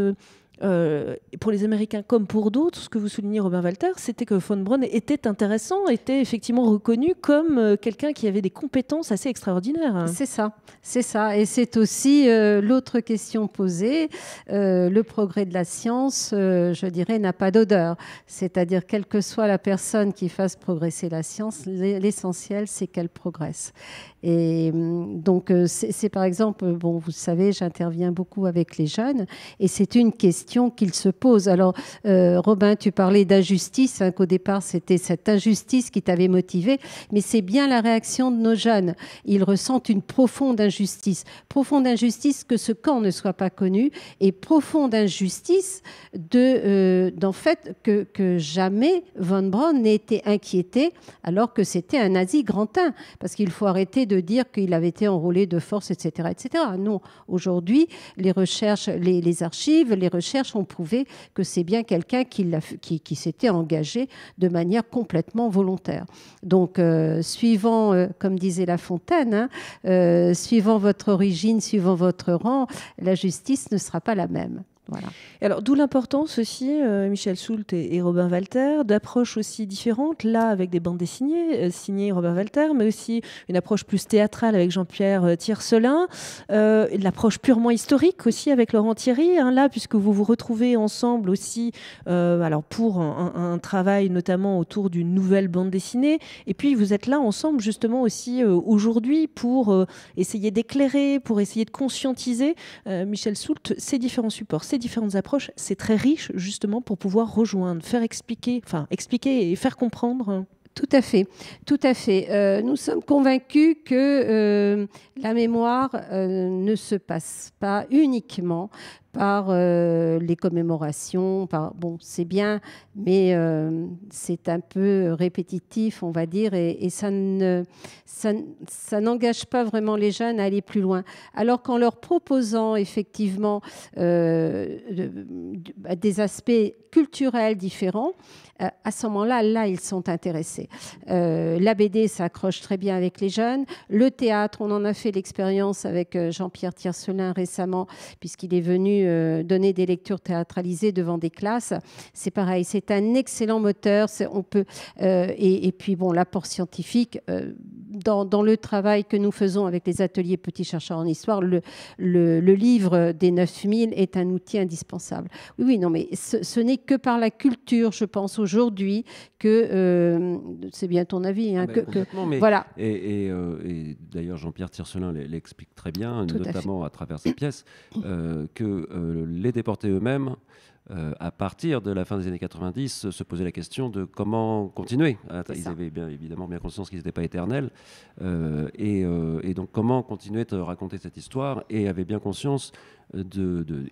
B: pour les Américains comme pour d'autres, ce que vous soulignez, Robin Walter, c'était que von Braun était intéressant, était effectivement reconnu comme quelqu'un qui avait des compétences assez extraordinaires.
F: C'est ça. Et c'est aussi l'autre question posée. Le progrès de la science, je dirais, n'a pas d'odeur. C'est-à-dire, quelle que soit la personne qui fasse progresser la science, l'essentiel, c'est qu'elle progresse. Et donc, c'est par exemple, bon, vous savez, j'interviens beaucoup avec les jeunes, et c'est une question qu'ils se posent. Alors, Robin, tu parlais d'injustice, hein, qu'au départ, c'était cette injustice qui t'avait motivé, mais c'est bien la réaction de nos jeunes. Ils ressentent une profonde injustice que ce camp ne soit pas connu, et profonde injustice d'en fait que jamais von Braun n'ait été inquiété, alors que c'était un nazi grand 1, parce qu'il faut arrêter de dire qu'il avait été enrôlé de force, etc., etc. Non, aujourd'hui, les recherches, les archives, les recherches ont prouvé que c'est bien quelqu'un qui s'était engagé de manière complètement volontaire. Donc, suivant, comme disait La Fontaine, suivant votre origine, suivant votre rang, la justice ne sera pas la même. Voilà.
B: Alors, d'où l'importance aussi, Michel Soult et Robin Walter, d'approches aussi différentes, là avec des bandes dessinées, signées Robin Walter, mais aussi une approche plus théâtrale avec Jean-Pierre Tiercelin, l'approche purement historique aussi avec Laurent Thierry, hein, là, puisque vous vous retrouvez ensemble aussi alors pour un travail notamment autour d'une nouvelle bande dessinée, et puis vous êtes là ensemble justement aussi aujourd'hui pour essayer d'éclairer, pour essayer de conscientiser, Michel Soult, ces différents supports, ces différentes approches, c'est très riche justement pour pouvoir rejoindre, faire expliquer et faire comprendre.
F: Tout à fait, tout à fait. Nous sommes convaincus que la mémoire ne se passe pas uniquement par les commémorations. Bon, c'est bien, mais c'est un peu répétitif, on va dire, et ça n'engage pas vraiment les jeunes à aller plus loin. Alors qu'en leur proposant effectivement des aspects culturels différents, à ce moment-là, ils sont intéressés. La BD s'accroche très bien avec les jeunes. Le théâtre, on en a fait l'expérience avec Jean-Pierre Tiercelin récemment, puisqu'il est venu donner des lectures théâtralisées devant des classes. C'est pareil, c'est un excellent moteur. On peut, et puis, bon, l'apport scientifique, dans le travail que nous faisons avec les ateliers Petits chercheurs en histoire, le livre des 9000 est un outil indispensable. Oui, non, mais ce n'est que par la culture, je pense, aujourd'hui que c'est bien ton avis, hein,
G: mais
F: voilà.
G: Et d'ailleurs Jean-Pierre Tiercelin l'explique très bien, notamment à travers ses pièces, que les déportés eux-mêmes, à partir de la fin des années 90, se posaient la question de comment continuer. Ils avaient évidemment bien conscience qu'ils n'étaient pas éternels, et donc comment continuer de raconter cette histoire, et avaient bien conscience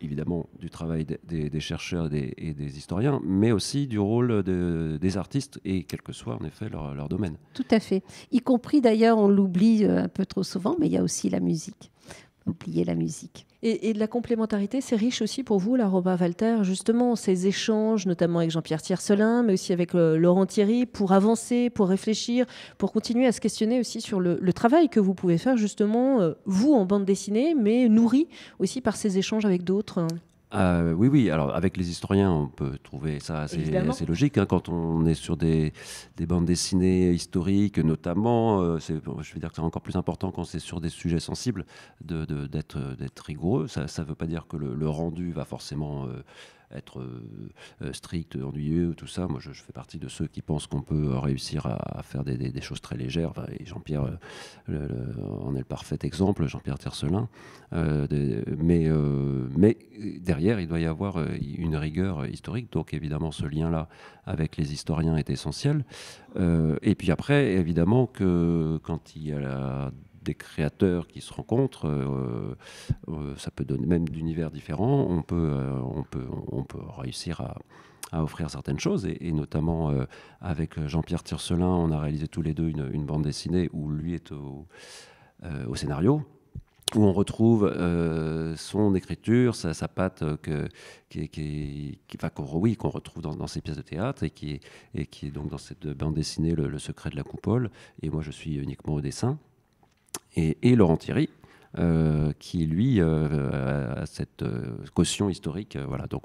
G: évidemment du travail des chercheurs et des historiens, mais aussi du rôle des artistes, et quel que soit en effet leur domaine.
F: Tout à fait. Y compris d'ailleurs, on l'oublie un peu trop souvent, mais il y a aussi la musique. Oublier la musique.
B: Et de la complémentarité, c'est riche aussi pour vous, là, Robin Walter, justement, ces échanges, notamment avec Jean-Pierre Tiercelin, mais aussi avec Laurent Thierry, pour avancer, pour réfléchir, pour continuer à se questionner aussi sur le travail que vous pouvez faire, justement, vous, en bande dessinée, mais nourri aussi par ces échanges avec d'autres.
G: Oui. Alors, avec les historiens, on peut trouver ça assez logique. Hein, quand on est sur des bandes dessinées historiques, notamment, je vais dire que c'est encore plus important quand c'est sur des sujets sensibles, d'être rigoureux. Ça ne veut pas dire que le rendu va forcément être strict, ennuyeux, tout ça. Moi, je fais partie de ceux qui pensent qu'on peut réussir à faire des choses très légères. Enfin, et Jean-Pierre en est le parfait exemple, Jean-Pierre Tiercelin. Mais derrière, il doit y avoir une rigueur historique. Donc, évidemment, ce lien-là avec les historiens est essentiel. Et puis après, évidemment, que quand il y a des créateurs qui se rencontrent, ça peut donner même d'univers différents. On peut réussir à offrir certaines choses, et notamment avec Jean-Pierre Tiercelin, on a réalisé tous les deux une bande dessinée où lui est au scénario, où on retrouve son écriture, sa patte qu'on retrouve dans ses pièces de théâtre, et qui est donc dans cette bande dessinée Le secret de la coupole, et moi je suis uniquement au dessin. Et Laurent Thierry, qui lui a cette caution historique. Voilà. Donc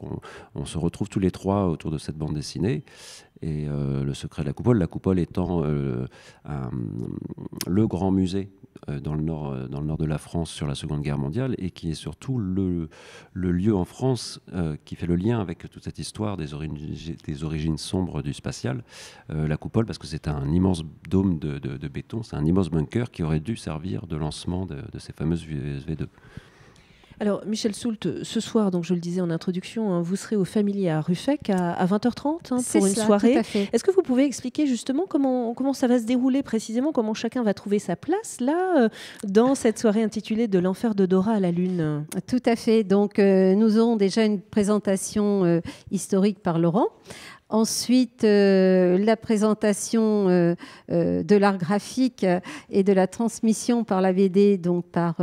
G: on se retrouve tous les trois autour de cette bande dessinée. Et Le secret de la coupole étant le grand musée dans le nord de la France sur la Seconde Guerre mondiale, et qui est surtout le lieu en France qui fait le lien avec toute cette histoire des origines sombres du spatial. La coupole, parce que c'est un immense dôme de béton, c'est un immense bunker qui aurait dû servir de lancement de ces fameuses V2.
B: Alors, Michel Soult, ce soir, donc je le disais en introduction, hein, vous serez au Familier à Ruffec à 20h30 pour une soirée.
F: Tout à fait.
B: Est-ce que vous pouvez expliquer justement comment ça va se dérouler précisément, comment chacun va trouver sa place là, dans cette soirée intitulée De l'enfer de Dora à la Lune?
F: Tout à fait. Donc, nous aurons déjà une présentation historique par Laurent. Ensuite, la présentation de l'art graphique et de la transmission par la BD, donc par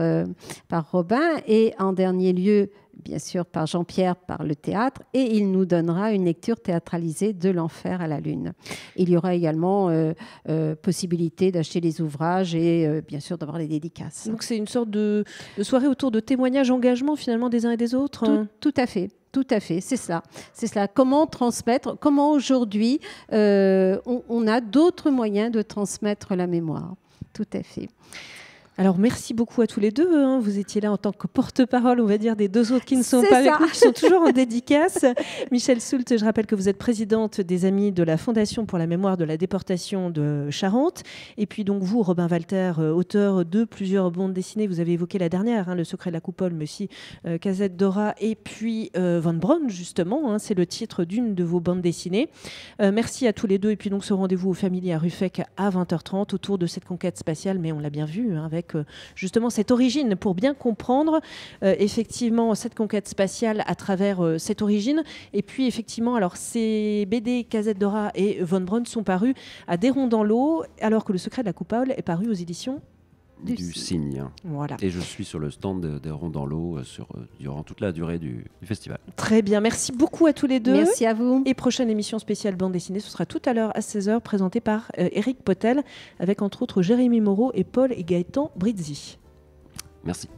F: Robin, et en dernier lieu, bien sûr, par Jean-Pierre, par le théâtre, et il nous donnera une lecture théâtralisée de l'enfer à la Lune. Il y aura également possibilité d'acheter les ouvrages et bien sûr d'avoir les dédicaces.
B: Donc c'est une sorte de soirée autour de témoignages, engagement finalement des uns et des autres.
F: Tout à fait. Tout à fait, c'est cela. C'est cela. Comment transmettre, comment aujourd'hui on a d'autres moyens de transmettre la mémoire. Tout à fait.
B: Alors, merci beaucoup à tous les deux. Hein. Vous étiez là en tant que porte-parole, on va dire, des deux autres qui ne sont pas avec nous, qui sont toujours en dédicace. Michel Soult, je rappelle que vous êtes présidente des Amis de la Fondation pour la mémoire de la déportation de Charente. Et puis, donc, vous, Robin Walter, auteur de plusieurs bandes dessinées. Vous avez évoqué la dernière, hein, Le secret de la coupole, mais aussi Casette Dora et puis Von Braun, justement. Hein, c'est le titre d'une de vos bandes dessinées. Merci à tous les deux. Et puis, donc, ce rendez-vous au Familier à Ruffec à 20h30 autour de cette conquête spatiale. Mais on l'a bien vu, hein, avec avec justement cette origine, pour bien comprendre effectivement cette conquête spatiale à travers cette origine. Et puis effectivement, alors ces BD Casette Dora et Von Braun sont parus à Des Ronds dans l'eau, alors que Le Secret de la Coupole est paru aux éditions
G: du Cygne.
B: Voilà.
G: Et je suis sur le stand des Ronds dans l'eau durant toute la durée du festival.
B: Très bien, merci beaucoup à tous les deux.
F: Merci à vous.
B: Et prochaine émission spéciale bande dessinée, ce sera tout à l'heure à 16h, présentée par Éric Potel, avec entre autres Jérémy Moreau et Paul et Gaëtan Brizzi.
G: Merci.